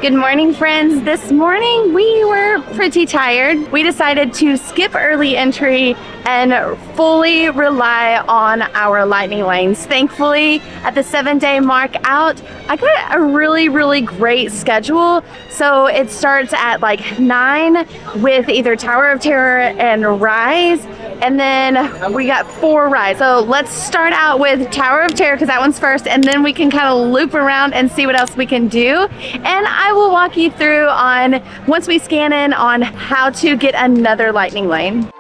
Good morning, friends. This morning we were pretty tired. We decided to skip early entry and fully rely on our lightning lanes. Thankfully, at the 7-day mark out, I got a really great schedule. So it starts at like 9 with either Tower of Terror and Rise, and then we got 4 rides. So let's start out with Tower of Terror because that one's first, and then we can kind of loop around and see what else we can do. And I will walk you through on, once we scan in, on how to get another lightning lane.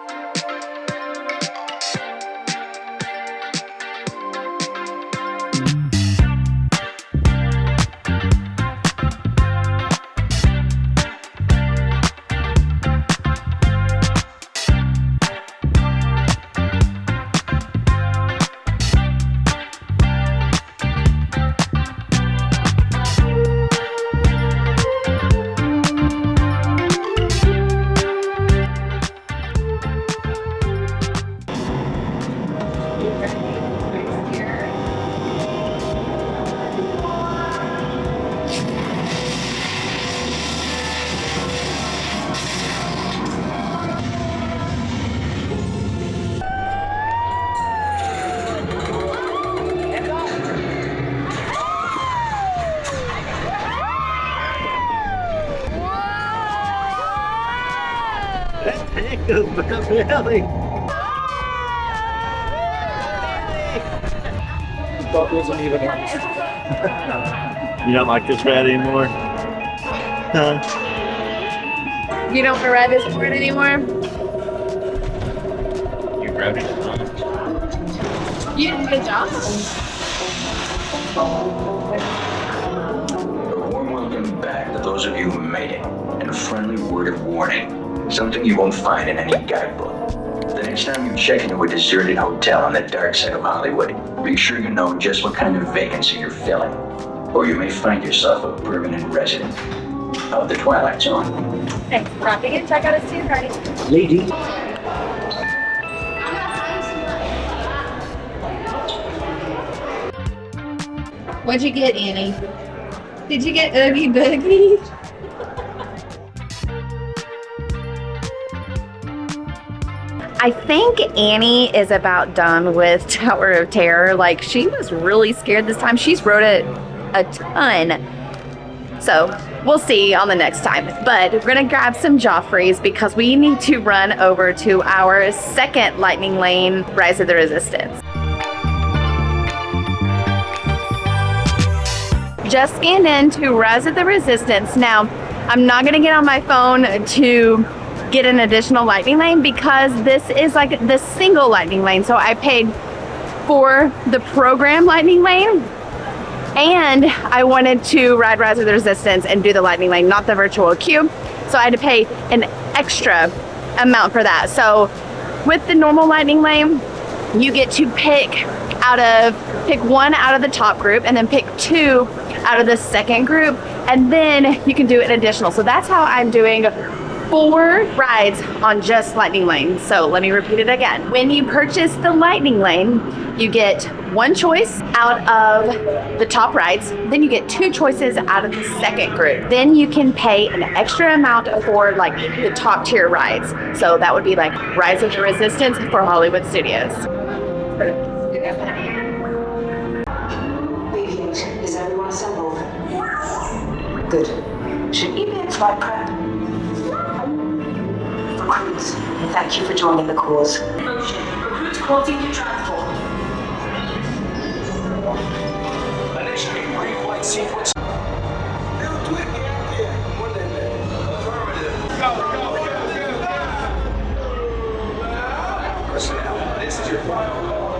Really? You don't like this ride anymore? Huh? You don't want to ride this board anymore? You rode it? You did a good job. A warm welcome back to those of you who made it, and a friendly word of warning. Something you won't find in any guidebook. The next time you check into a deserted hotel on the dark side of Hollywood, make sure you know just what kind of vacancy you're filling, or you may find yourself a permanent resident of the Twilight Zone. Thanks for dropping in. Check out a seat party. Lady. What'd you get, Annie? Did you get Oogie Boogie? I think Annie is about done with Tower of Terror. Like, she was really scared this time. She's rode it a ton. So we'll see on the next time. But we're gonna grab some Joffreys because we need to run over to our second lightning lane, Rise of the Resistance. Just scanned into Rise of the Resistance. Now, I'm not gonna get on my phone to get an additional lightning lane because this is like the single lightning lane. So I paid for the program lightning lane, and I wanted to ride Rise of the Resistance and do the lightning lane, not the virtual queue. So I had to pay an extra amount for that. So with the normal lightning lane, you get to pick one out of the top group and then pick 2 out of the second group, and then you can do an additional. So that's how I'm doing 4 rides on just lightning lane. So let me repeat it again. When you purchase the lightning lane, you get 1 choice out of the top rides, then you get 2 choices out of the second group. Then you can pay an extra amount for like the top tier rides. So that would be like Rise of the Resistance for Hollywood Studios. Is everyone assembled? Good. Should you be in flight prep? Recruits, thank you for joining the cause. Recruits quality to transport. Initiating pre-flight sequence. Personnel, this is your final call.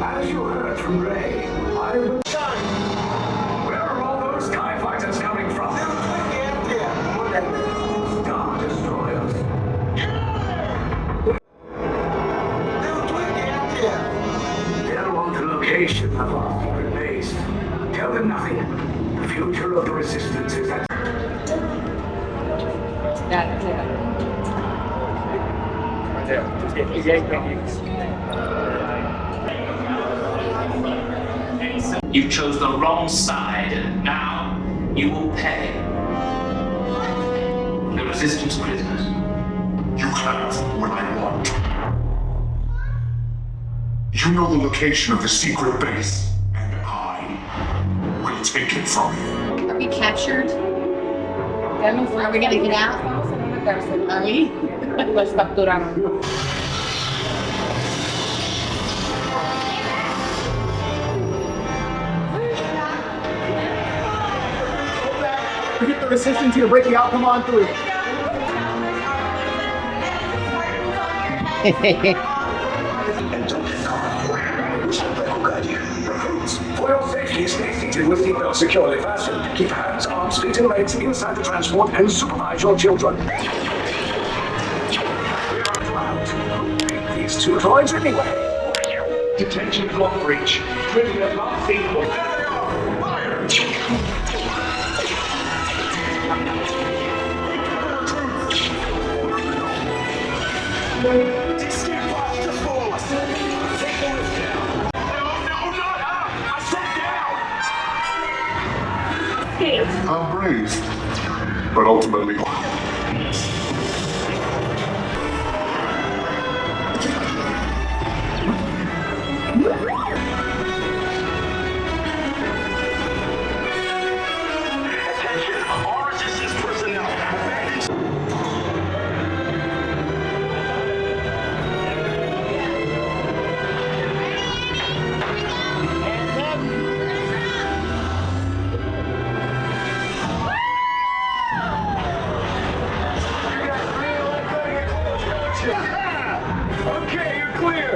As you heard from Ray, I'm Where are all those TIE fighters coming from? You chose the wrong side, and now you will pay. The resistance prisoners. You have what I want. You know the location of the secret base, and I will take it from you. Are we captured? Are we gonna get out? Are we? Los capturaron. We get the resistance here, break the out, come on through. And don't get caught. Whistleblower will guide you. Recruits, for your safety, stay seated with seatbelts securely fastened. Keep hands, arms, feet, and legs inside the transport and supervise your children. We're out. These two droids anyway. Detention block breach. Prisoner not feasible. I'm brave, but ultimately. Attention, all resistance personnel. Okay, you're clear.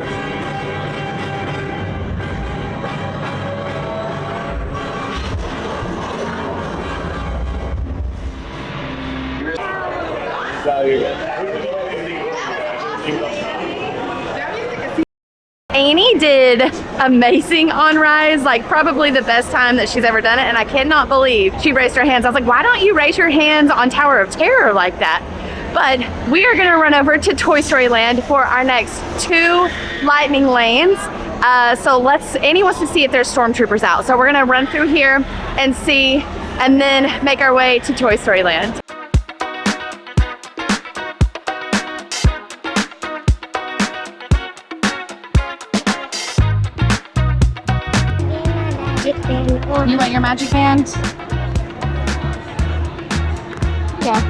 Annie did amazing on Rise, like probably the best time that she's ever done it, and I cannot believe she raised her hands. I was like, why don't you raise your hands on Tower of Terror like that? But we are gonna run over to Toy Story Land for our next 2 lightning lanes. So Annie wants to see if there's stormtroopers out. So we're gonna run through here and see, and then make our way to Toy Story Land. You want your magic band? Yeah.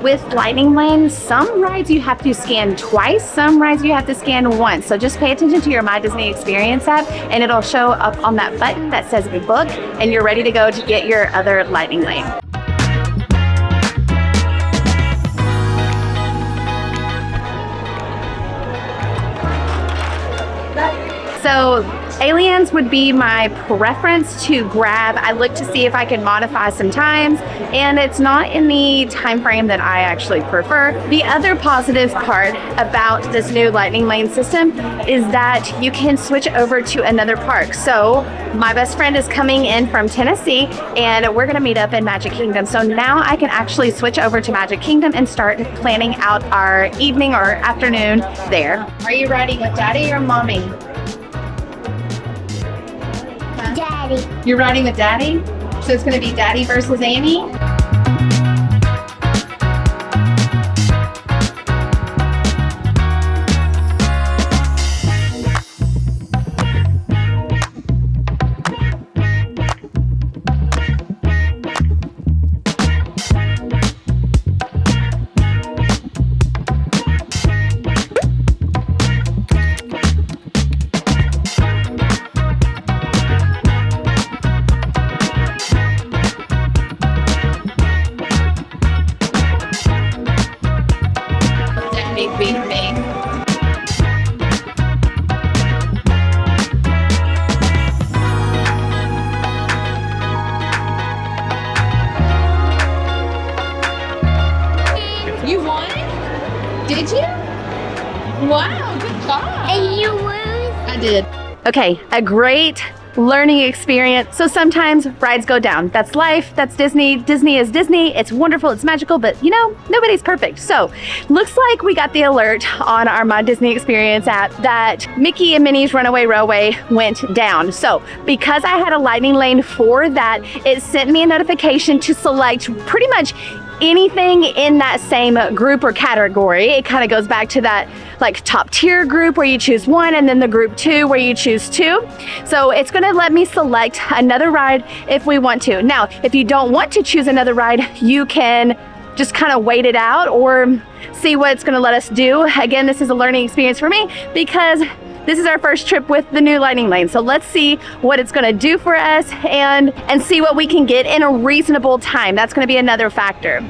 With lightning lanes, some rides you have to scan twice, some rides you have to scan once. So just pay attention to your My Disney Experience app and it'll show up on that button that says book and you're ready to go to get your other lightning lane. So Aliens would be my preference to grab. I look to see if I can modify some times, and it's not in the time frame that I actually prefer. The other positive part about this new lightning lane system is that you can switch over to another park. So my best friend is coming in from Tennessee, and we're gonna meet up in Magic Kingdom. So now I can actually switch over to Magic Kingdom and start planning out our evening or afternoon there. Are you riding with Daddy or Mommy? Daddy. You're riding with Daddy? So it's gonna be Daddy versus Annie? Okay, a great learning experience. So sometimes rides go down. That's life, that's Disney. Disney is Disney, it's wonderful, it's magical, but you know, nobody's perfect. So looks like we got the alert on our My Disney Experience app that Mickey and Minnie's Runaway Railway went down. So because I had a lightning lane for that, it sent me a notification to select pretty much anything in that same group or category. It kind of goes back to that like top tier group where you choose one, and then the group 2 where you choose 2. So it's going to let me select another ride if we want to. Now, if you don't want to choose another ride, you can just kind of wait it out or see what it's going to let us do. Again, this is a learning experience for me because this is our first trip with the new lightning lane. So let's see what it's gonna do for us and see what we can get in a reasonable time. That's gonna be another factor.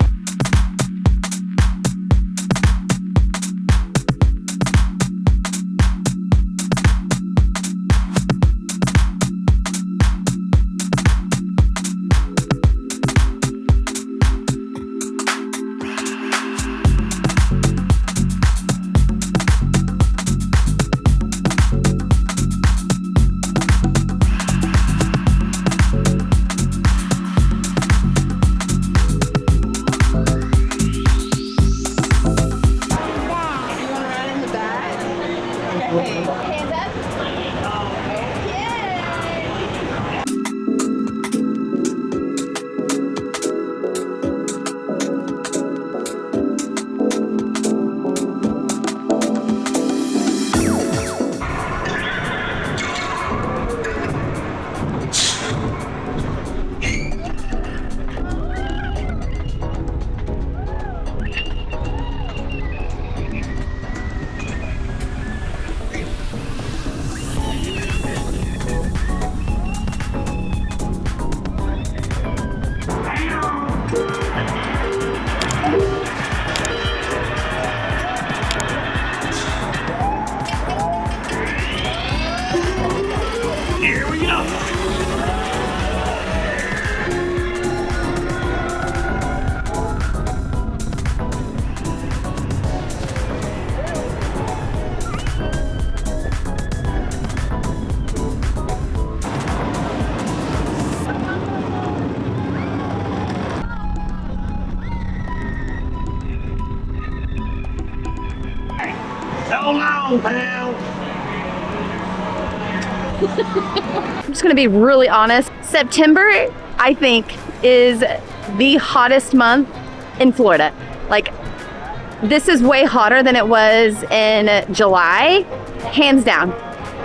So long, pal. I'm just gonna be really honest. September, I think, is the hottest month in Florida. Like, this is way hotter than it was in July, hands down.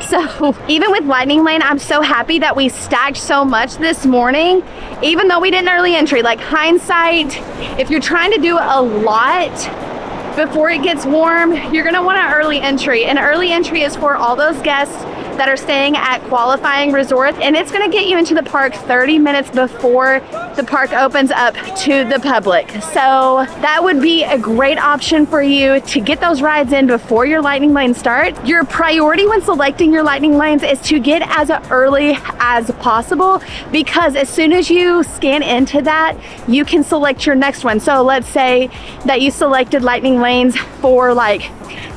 So even with Lightning Lane, I'm so happy that we stacked so much this morning, even though we didn't early entry. Like, hindsight, if you're trying to do a lot before it gets warm, you're gonna want an early entry. And early entry is for all those guests that are staying at qualifying resorts, and it's gonna get you into the park 30 minutes before the park opens up to the public. So that would be a great option for you to get those rides in before your Lightning Lane starts. Your priority when selecting your Lightning Lanes is to get as early as possible, because as soon as you scan into that, you can select your next one. So let's say that you selected Lightning Lanes for like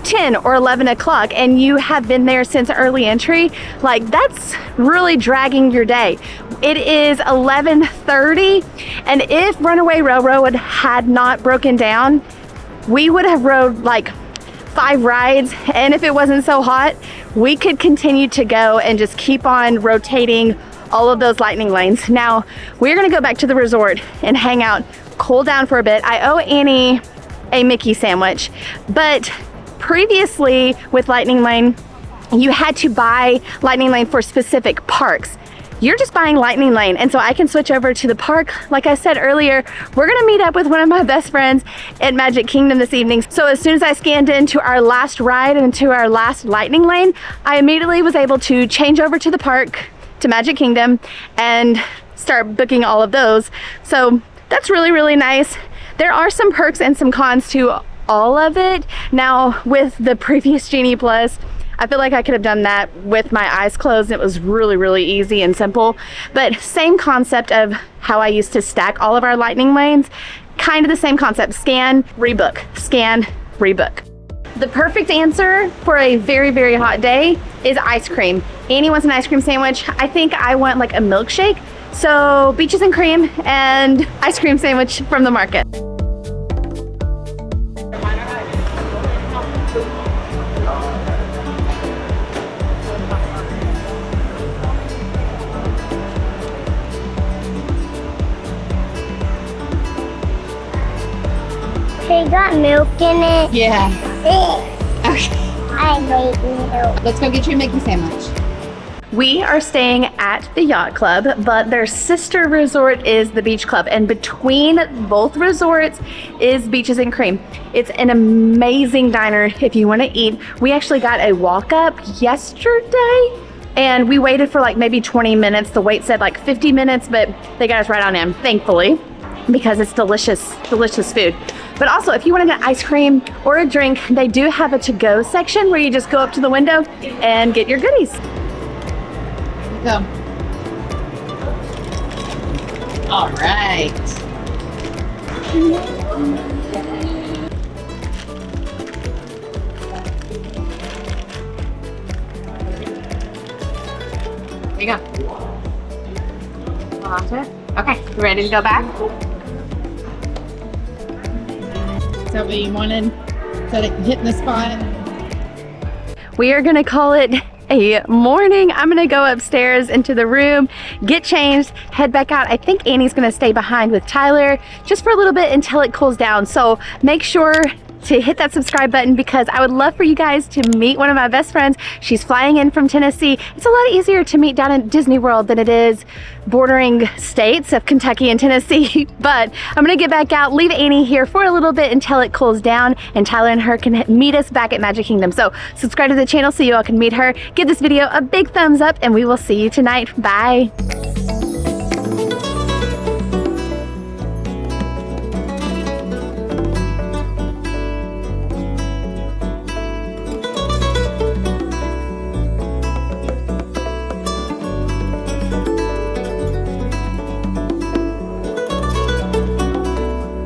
10 or 11 o'clock and you have been there since early entry, like, that's really dragging your day. It is 11:30, and if Runaway Railroad had not broken down, we would have rode like 5 rides, and if it wasn't so hot, we could continue to go and just keep on rotating all of those Lightning Lanes. Now, we're gonna go back to the resort and hang out, cool down for a bit. I owe Annie a Mickey sandwich, but previously with Lightning Lane, you had to buy Lightning Lane for specific parks. You're just buying Lightning Lane, and so I can switch over to the park. Like I said earlier, we're gonna meet up with one of my best friends at Magic Kingdom this evening. So as soon as I scanned into our last ride and to our last Lightning Lane, I immediately was able to change over to the park, to Magic Kingdom, and start booking all of those. So that's really, really nice. There are some perks and some cons to all of it. Now, with the previous Genie Plus, I feel like I could have done that with my eyes closed. It was really, really easy and simple. But same concept of how I used to stack all of our Lightning Lanes, kind of the same concept. Scan, rebook, scan, rebook. The perfect answer for a very, very hot day is ice cream. Annie wants an ice cream sandwich. I think I want like a milkshake. So beaches and cream and ice cream sandwich from the market. They got milk in it. Yeah. Okay. I hate milk. Let's go get you a Mickey sandwich. We are staying at the yacht club, but their sister resort is the beach club, and between both resorts is beaches and cream. It's an amazing diner if you want to eat. We actually got a walk up yesterday and we waited for like maybe 20 minutes. The wait said like 50 minutes, but they got us right on in, thankfully, because it's delicious, delicious food. But also, if you want to get ice cream or a drink, they do have a to-go section where you just go up to the window and get your goodies. Go. All right. There you go. Hold on to it. Okay, you ready to go back? Is that what you wanted? So that you hit the spot? We are gonna call it a morning. I'm gonna go upstairs into the room, get changed, head back out. I think Annie's gonna stay behind with Tyler just for a little bit until it cools down. So make sure to hit that subscribe button because I would love for you guys to meet one of my best friends. She's flying in from Tennessee. It's a lot easier to meet down in Disney World than it is bordering states of Kentucky and Tennessee. But I'm gonna get back out, leave Annie here for a little bit until it cools down and Tyler and her can meet us back at Magic Kingdom. So subscribe to the channel so you all can meet her. Give this video a big thumbs up and we will see you tonight. Bye.